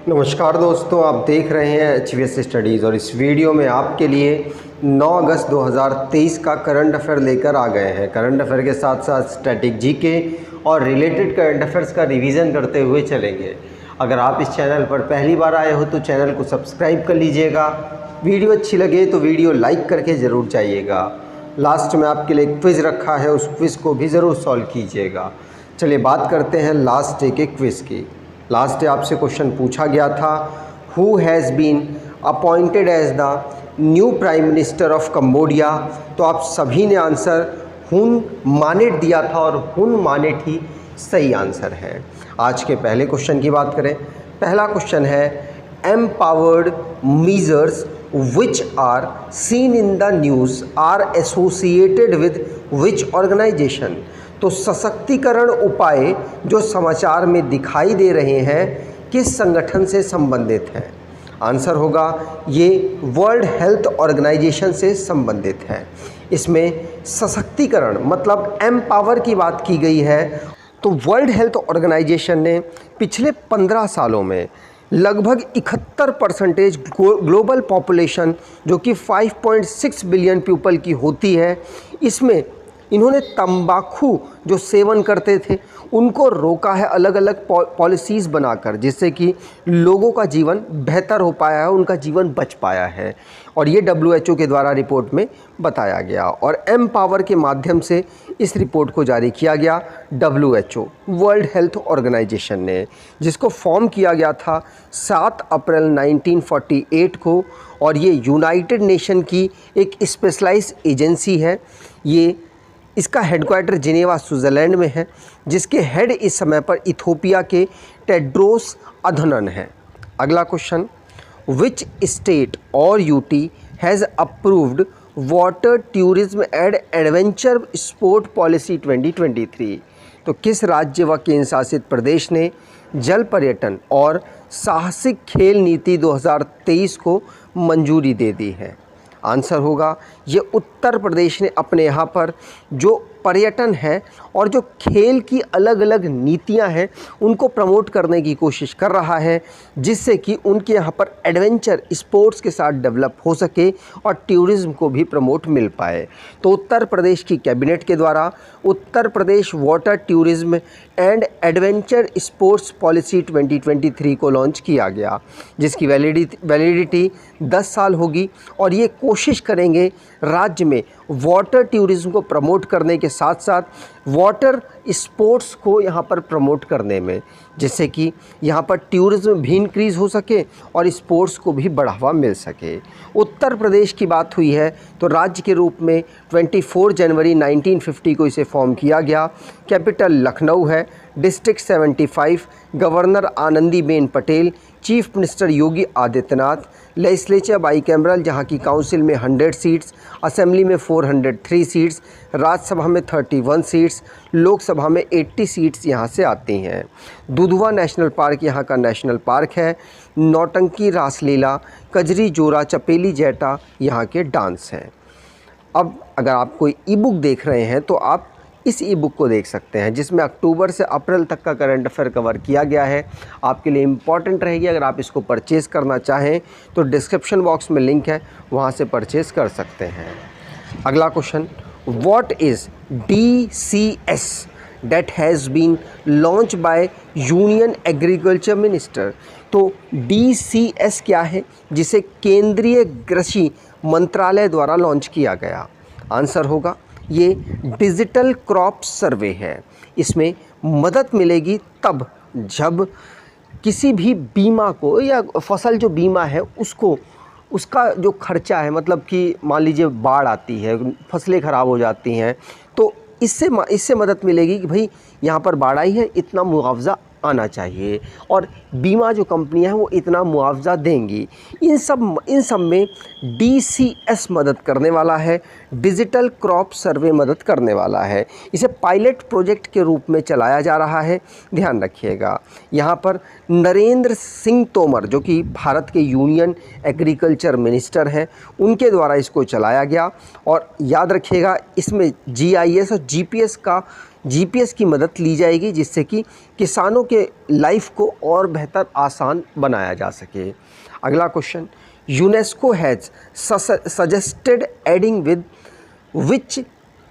नमस्कार दोस्तों, आप देख रहे हैं HVS स्टडीज़ और इस वीडियो में आपके लिए 9 अगस्त 2023 का करंट अफेयर लेकर आ गए हैं। करंट अफेयर के साथ साथ स्टैटिक जीके और रिलेटेड करंट अफेयर्स का रिवीजन करते हुए चलेंगे। अगर आप इस चैनल पर पहली बार आए हो तो चैनल को सब्सक्राइब कर लीजिएगा। वीडियो अच्छी लगे तो वीडियो लाइक करके ज़रूर जाइएगा। लास्ट में आपके लिए क्विज़ रखा है, उस क्विज़ को भी ज़रूर सॉल्व कीजिएगा। चलिए बात करते हैं लास्ट डे के क्विज़ की। लास्ट डे आपसे क्वेश्चन पूछा गया था, who has been appointed as the new prime minister of Cambodia. तो आप सभी ने आंसर हुन मानेट दिया था और हुन मानेट ही सही आंसर है। आज के पहले क्वेश्चन की बात करें। पहला क्वेश्चन है, empowered measures which are seen in the news are associated with which organisation. तो सशक्तिकरण उपाय जो समाचार में दिखाई दे रहे हैं किस संगठन से संबंधित हैं। आंसर होगा ये वर्ल्ड हेल्थ ऑर्गेनाइजेशन से संबंधित है। इसमें सशक्तिकरण मतलब एम्पावर की बात की गई है। तो वर्ल्ड हेल्थ ऑर्गेनाइजेशन ने पिछले 15 सालों में लगभग 71% ग्लोबल पॉपुलेशन जो कि 5.6 बिलियन पीपल की होती है, इसमें इन्होंने तंबाकू जो सेवन करते थे उनको रोका है अलग अलग पॉलिसीज़ बनाकर, जिससे कि लोगों का जीवन बेहतर हो पाया है, उनका जीवन बच पाया है। और ये WHO के द्वारा रिपोर्ट में बताया गया और एम्पावर के माध्यम से इस रिपोर्ट को जारी किया गया WHO वर्ल्ड हेल्थ ऑर्गेनाइजेशन ने, जिसको फॉर्म किया गया था 7 अप्रैल 1948 को। और ये यूनाइटेड नेशन की एक स्पेशलाइज्ड एजेंसी है। इसका हेडक्वार्टर जिनेवा स्विट्ज़रलैंड में है, जिसके हेड इस समय पर इथियोपिया के टेड्रोस अधनन है। अगला क्वेश्चन, विच स्टेट और UT has approved water tourism and adventure sport policy 2023। तो किस राज्य व केंद्र शासित प्रदेश ने जल पर्यटन और साहसिक खेल नीति 2023 को मंजूरी दे दी है। आंसर होगा ये उत्तर प्रदेश ने अपने यहाँ पर जो पर्यटन है और जो खेल की अलग अलग नीतियाँ हैं उनको प्रमोट करने की कोशिश कर रहा है, जिससे कि उनके यहाँ पर एडवेंचर स्पोर्ट्स के साथ डेवलप हो सके और टूरिज़्म को भी प्रमोट मिल पाए। तो उत्तर प्रदेश की कैबिनेट के द्वारा Uttar Pradesh water tourism and adventure sports policy 2023 को लॉन्च किया गया, जिसकी वैलिडिटी 10 साल होगी। और ये कोशिश करेंगे राज्य में वाटर टूरिज़्म को प्रमोट करने के साथ साथ वाटर स्पोर्ट्स को यहाँ पर प्रमोट करने में, जिससे कि यहाँ पर टूरिज़्म भी इंक्रीज़ हो सके और स्पोर्ट्स को भी बढ़ावा मिल सके। उत्तर प्रदेश की बात हुई है तो राज्य के रूप में 24 जनवरी 1950 को इसे फॉर्म किया गया। कैपिटल लखनऊ है, district 75, governor Anandiben Patel, chief minister Yogi Adityanath, legislature bicameral जहाँ की काउंसिल में 100 सीट्स, असेंबली में 403 सीट्स, राज्यसभा में 31 सीट्स, लोकसभा में 80 सीट्स यहाँ से आती हैं। दुधवा नेशनल पार्क यहाँ का नेशनल पार्क है। नौटंकी, रासलीला, कजरी, जोरा, चपेली जैटा यहाँ के डांस हैं। अब अगर आप कोई ई बुक देख रहे हैं तो आप इस ई बुक को देख सकते हैं, जिसमें अक्टूबर से अप्रैल तक का करंट अफेयर कवर किया गया है। आपके लिए इम्पॉर्टेंट रहेगी। अगर आप इसको परचेज़ करना चाहें तो डिस्क्रिप्शन बॉक्स में लिंक है, वहाँ से परचेज़ कर सकते हैं। अगला question, what is DCS that has been launched by union agriculture minister. तो DCS क्या है, जिसे केंद्रीय कृषि मंत्रालय द्वारा लॉन्च किया गया। आंसर होगा ये डिजिटल क्रॉप सर्वे है। इसमें मदद मिलेगी तब जब किसी भी बीमा को या फसल जो बीमा है उसका जो खर्चा है, मतलब कि मान लीजिए बाढ़ आती है, फसलें ख़राब हो जाती हैं, तो इससे मदद मिलेगी कि भाई यहाँ पर बाढ़ आई है, इतना मुआवजा आना चाहिए और बीमा जो कंपनियां हैं वो इतना मुआवजा देंगी। इन सब में DCS मदद करने वाला है, डिजिटल क्रॉप सर्वे मदद करने वाला है। इसे पायलट प्रोजेक्ट के रूप में चलाया जा रहा है, ध्यान रखिएगा। यहाँ पर नरेंद्र सिंह तोमर जो कि भारत के यूनियन एग्रीकल्चर मिनिस्टर हैं, उनके द्वारा इसको चलाया गया। और याद रखिएगा इसमें GIS और GPS का जीपीएस की मदद ली जाएगी, जिससे कि किसानों के लाइफ को और बेहतर आसान बनाया जा सके। अगला question, UNESCO has suggested adding with which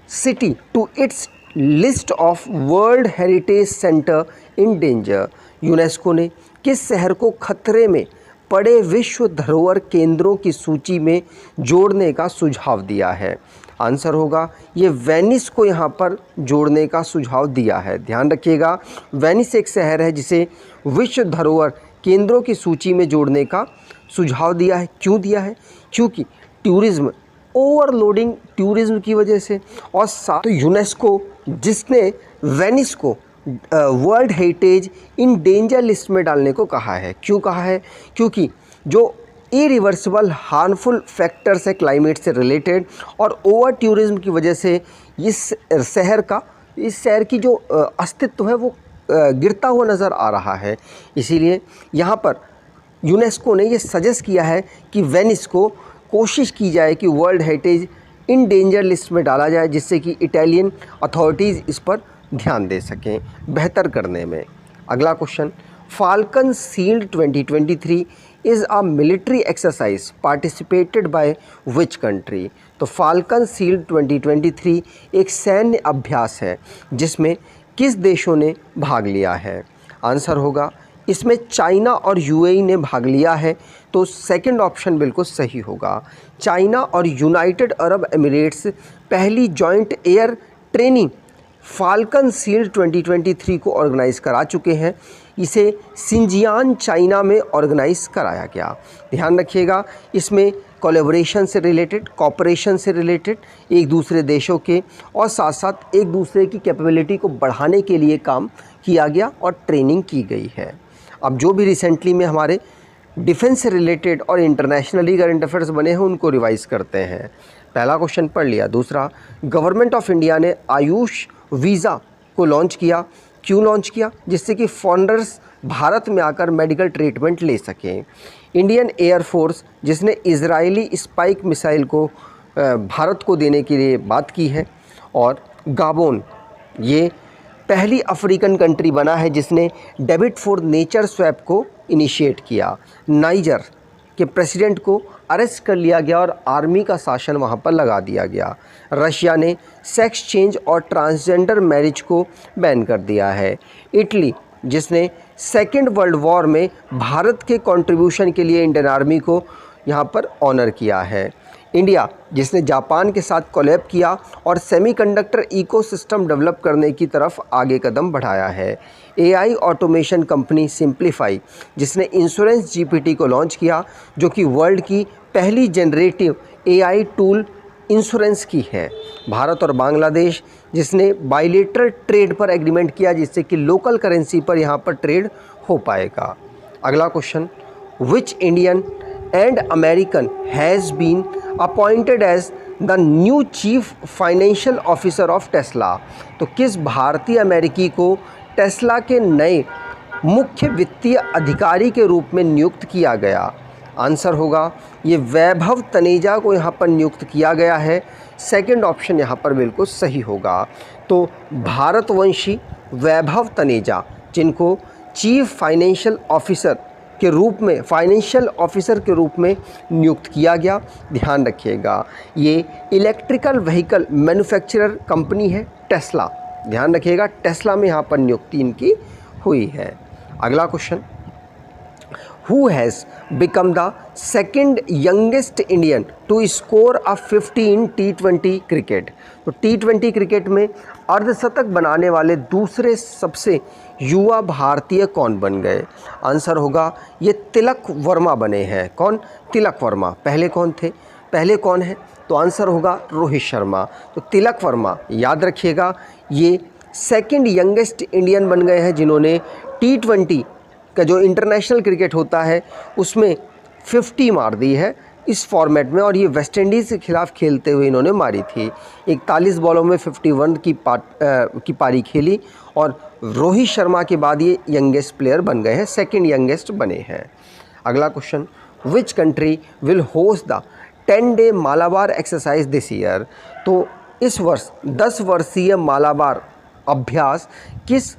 city to its list of world heritage centre in danger. UNESCO ने किस शहर को खतरे में पड़े विश्व धरोहर केंद्रों की सूची में जोड़ने का सुझाव दिया है? आंसर होगा ये वेनिस को यहाँ पर जोड़ने का सुझाव दिया है। ध्यान रखिएगा, वेनिस एक शहर है जिसे विश्व धरोहर केंद्रों की सूची में जोड़ने का सुझाव दिया है। क्यों दिया है? क्योंकि टूरिज़्म, ओवरलोडिंग टूरिज़्म की वजह से, और साथ तो यूनेस्को जिसने वेनिस को world heritage in danger list में डालने को कहा है। क्यों कहा है? क्योंकि जो इरिवर्सिबल हार्मफुल फैक्टर्स है क्लाइमेट से रिलेटेड और ओवर टूरिज़्म की वजह से इस शहर की जो अस्तित्व है वो गिरता हुआ नज़र आ रहा है। इसीलिए यहाँ पर यूनेस्को ने ये सजेस्ट किया है कि वेनिस को कोशिश की जाए कि world heritage in danger list में डाला जाए, जिससे कि इटालियन अथॉरिटीज़ इस पर ध्यान दे सकें बेहतर करने में। अगला question, falcon shield 2023 is a military exercise participated by which country? तो फाल्कन शील्ड 2023 एक सैन्य अभ्यास है जिसमें किस देशों ने भाग लिया है? आंसर होगा इसमें चाइना और यूएई ने भाग लिया है, तो सेकंड ऑप्शन बिल्कुल सही होगा। चाइना और यूनाइटेड अरब एमिरेट्स पहली joint air training falcon shield 2023 को ऑर्गेनाइज़ करा चुके हैं। इसे सिंजियान चाइना में ऑर्गेनाइज़ कराया गया। ध्यान रखिएगा, इसमें कोलैबोरेशन से रिलेटेड, कॉपरेशन से रिलेटेड एक दूसरे देशों के और साथ साथ एक दूसरे की कैपेबिलिटी को बढ़ाने के लिए काम किया गया और ट्रेनिंग की गई है। अब जो भी रिसेंटली में हमारे डिफेंस से रिलेटेड और इंटरनेशनली करंट अफेयर्स बने हैं उनको रिवाइज़ करते हैं। पहला क्वेश्चन पढ़ लिया। दूसरा, गवर्नमेंट ऑफ इंडिया ने आयुष वीज़ा को लॉन्च किया। क्यों लॉन्च किया? जिससे कि फॉरेनर्स भारत में आकर मेडिकल ट्रीटमेंट ले सकें। इंडियन एयरफोर्स जिसने इजरायली स्पाइक मिसाइल को भारत को देने के लिए बात की है। और गाबोन ये पहली अफ्रीकन कंट्री बना है जिसने डेबिट फॉर नेचर स्वैप को इनिशिएट किया। नाइजर के प्रेसिडेंट को अरेस्ट कर लिया गया और आर्मी का शासन वहां पर लगा दिया गया। रशिया ने सेक्स चेंज और ट्रांसजेंडर मैरिज को बैन कर दिया है। इटली जिसने सेकेंड वर्ल्ड वॉर में भारत के कंट्रीब्यूशन के लिए इंडियन आर्मी को यहाँ पर ऑनर किया है। इंडिया जिसने जापान के साथ कोलैब किया और सेमीकंडक्टर इकोसिस्टम डेवलप करने की तरफ आगे कदम बढ़ाया है। एआई ऑटोमेशन कंपनी सिंप्लीफाई जिसने इंश्योरेंस जीपीटी को लॉन्च किया, जो कि वर्ल्ड की पहली जनरेटिव एआई टूल इंश्योरेंस की है। भारत और बांग्लादेश जिसने बाइलेटरल ट्रेड पर एग्रीमेंट किया, जिससे कि लोकल करेंसी पर यहाँ पर ट्रेड हो पाएगा। अगला question, which Indian and American has been appointed as the new chief financial officer of Tesla? तो किस भारतीय अमेरिकी को टेस्ला के नए मुख्य वित्तीय अधिकारी के रूप में नियुक्त किया गया? आंसर होगा ये वैभव तनेजा को यहाँ पर नियुक्त किया गया है। सेकंड ऑप्शन यहाँ पर बिल्कुल सही होगा। तो भारतवंशी वैभव तनेजा जिनको चीफ फाइनेंशियल ऑफिसर के रूप में नियुक्त किया गया। ध्यान रखिएगा, ये इलेक्ट्रिकल व्हीकल मैन्युफैक्चरर कंपनी है टेस्ला। ध्यान रखिएगा, टेस्ला में यहाँ पर नियुक्ति इनकी हुई है। अगला question, who has become the second youngest Indian to score a 50 in T20 cricket? तो T20 क्रिकेट में अर्धशतक बनाने वाले दूसरे सबसे युवा भारतीय कौन बन गए? आंसर होगा ये तिलक वर्मा बने हैं। कौन? तिलक वर्मा। पहले कौन थे? पहले कौन है? तो आंसर होगा रोहित शर्मा। तो तिलक वर्मा याद रखिएगा, ये सेकंड यंगेस्ट इंडियन बन गए हैं जिन्होंने T20 का जो इंटरनेशनल क्रिकेट होता है उसमें 50 मार दी है इस फॉर्मेट में, और ये वेस्ट इंडीज़ के खिलाफ खेलते हुए इन्होंने मारी थी। 41 बॉलों में 51 की पारी खेली और रोहित शर्मा के बाद ये यंगेस्ट प्लेयर बन गए हैं, सेकंड यंगेस्ट बने हैं। अगला question, which country will host the 10-day Malabar exercise this year? तो इस वर्ष 10 वर्षीय मालाबार अभ्यास किस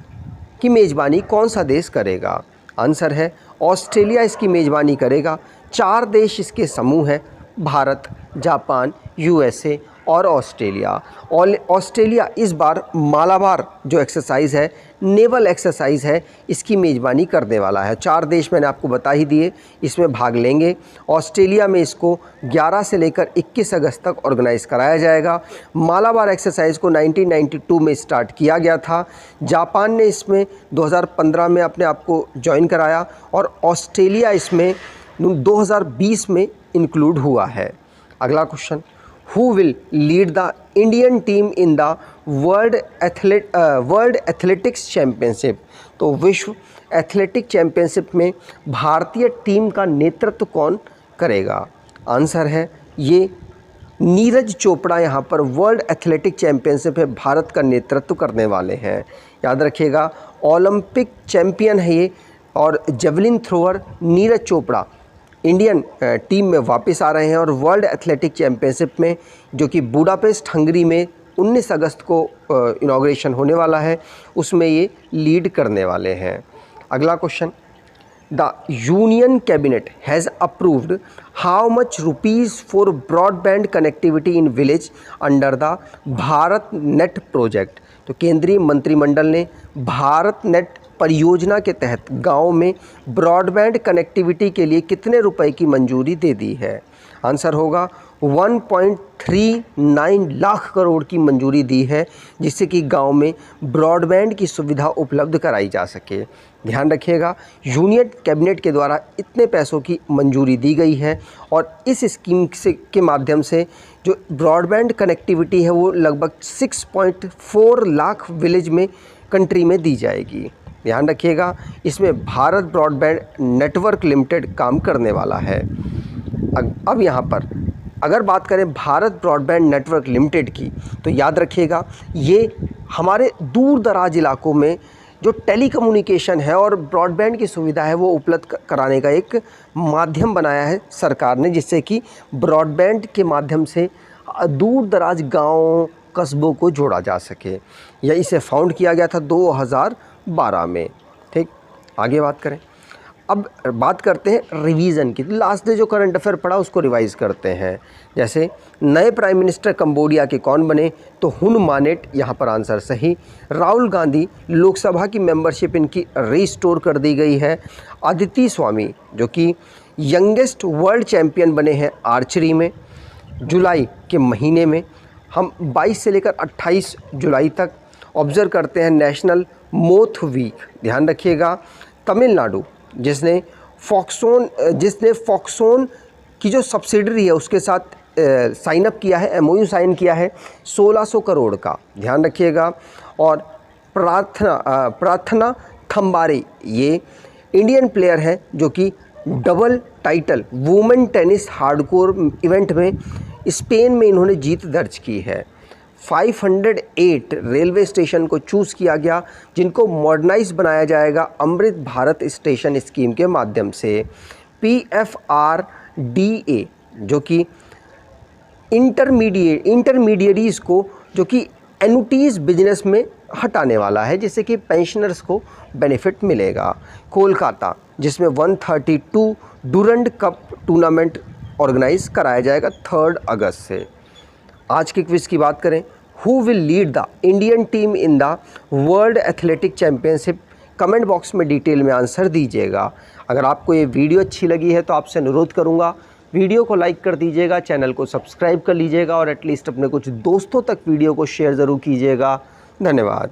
की मेज़बानी कौन सा देश करेगा? आंसर है ऑस्ट्रेलिया इसकी मेज़बानी करेगा। 4 देश इसके समूह हैं, भारत, जापान, यूएसए और ऑस्ट्रेलिया। और ऑस्ट्रेलिया इस बार मालाबार जो एक्सरसाइज़ है, नेवल एक्सरसाइज़ है, इसकी मेज़बानी करने वाला है। 4 देश मैंने आपको बता ही दिए इसमें भाग लेंगे। ऑस्ट्रेलिया में इसको 11 से लेकर 21 अगस्त तक ऑर्गेनाइज़ कराया जाएगा। मालाबार एक्सरसाइज़ को 1992 में स्टार्ट किया गया था। जापान ने इसमें 2015 में अपने आप को ज्वाइन कराया और ऑस्ट्रेलिया इसमें 2020 में इंक्लूड हुआ है। अगला question, who will lead the Indian team in the world athletics championship? तो विश्व एथलेटिक चैम्पियनशिप में भारतीय टीम का नेतृत्व कौन करेगा? आंसर है ये नीरज चोपड़ा यहाँ पर वर्ल्ड एथलेटिक चैम्पियनशिप है भारत का नेतृत्व करने वाले हैं। याद रखिएगा, ओलंपिक चैम्पियन है ये और javelin thrower Neeraj Chopra Indian team में वापस आ रहे हैं और वर्ल्ड एथलेटिक चैम्पियनशिप में, जो कि बुडापेस्ट हंगरी में 19 अगस्त को इनॉग्रेशन होने वाला है, उसमें ये लीड करने वाले हैं। अगला question, the union cabinet has approved how much rupees for broadband connectivity in village under the Bharat net project? तो केंद्रीय मंत्रिमंडल ने भारत नेट परियोजना के तहत गाँव में ब्रॉडबैंड कनेक्टिविटी के लिए कितने रुपए की मंजूरी दे दी है? आंसर होगा 1.39 लाख करोड़ की मंजूरी दी है, जिससे कि गांव में ब्रॉडबैंड की सुविधा उपलब्ध कराई जा सके। ध्यान रखिएगा, यूनियन कैबिनेट के द्वारा इतने पैसों की मंजूरी दी गई है और इस स्कीम के माध्यम से जो ब्रॉडबैंड कनेक्टिविटी है वो लगभग 6.4 लाख विलेज में कंट्री में दी जाएगी। ध्यान रखिएगा, इसमें भारत ब्रॉडबैंड नेटवर्क लिमिटेड काम करने वाला है। अब यहाँ पर अगर बात करें भारत ब्रॉडबैंड नेटवर्क लिमिटेड की, तो याद रखिएगा ये हमारे दूर दराज इलाकों में जो टेलीकम्युनिकेशन है और ब्रॉडबैंड की सुविधा है वो उपलब्ध कराने का एक माध्यम बनाया है सरकार ने, जिससे कि ब्रॉडबैंड के माध्यम से दूर दराज गाँव कस्बों को जोड़ा जा सके। या इसे फाउंड किया गया था 2012 में। ठीक, आगे बात करें। अब बात करते हैं रिवीजन की। लास्ट डे जो करंट अफेयर पढ़ा उसको रिवाइज़ करते हैं। जैसे नए प्राइम मिनिस्टर कंबोडिया के कौन बने? तो हुन मानेट यहाँ पर आंसर सही। राहुल गांधी लोकसभा की मेंबरशिप इनकी रिस्टोर कर दी गई है। अदिति स्वामी जो कि यंगेस्ट वर्ल्ड चैम्पियन बने हैं आर्चरी में, जुलाई के महीने में। हम 22 से लेकर 28 जुलाई तक ऑब्ज़र्व करते हैं नेशनल मोथ वीक। ध्यान रखिएगा, तमिलनाडु जिसने फॉक्सोन की जो सब्सिडरी है उसके साथ साइन अप किया है, एमओयू साइन किया है 1600 करोड़ का। ध्यान रखिएगा। और प्रार्थना थम्बारे ये इंडियन प्लेयर है जो कि double title women tennis hardcore event में स्पेन में इन्होंने जीत दर्ज की है। 508 रेलवे स्टेशन को चूज़ किया गया जिनको मॉडर्नाइज बनाया जाएगा अमृत भारत स्टेशन स्कीम के माध्यम से। PFRDA जो कि इंटरमीडिएरीज़ को जो कि एनुटीज़ बिजनेस में हटाने वाला है, जिससे कि पेंशनर्स को बेनिफिट मिलेगा। कोलकाता जिसमें 132 डूरंड कप टूर्नामेंट ऑर्गेनाइज कराया जाएगा 3 अगस्त से। आज के क्विज़ की बात करें, who will lead the Indian team in the world athletic championship? Comment box में डिटेल में आंसर दीजिएगा। अगर आपको ये वीडियो अच्छी लगी है तो आपसे अनुरोध करूँगा वीडियो को लाइक कर दीजिएगा, चैनल को सब्सक्राइब कर लीजिएगा और एटलीस्ट अपने कुछ दोस्तों तक वीडियो को शेयर ज़रूर कीजिएगा। धन्यवाद।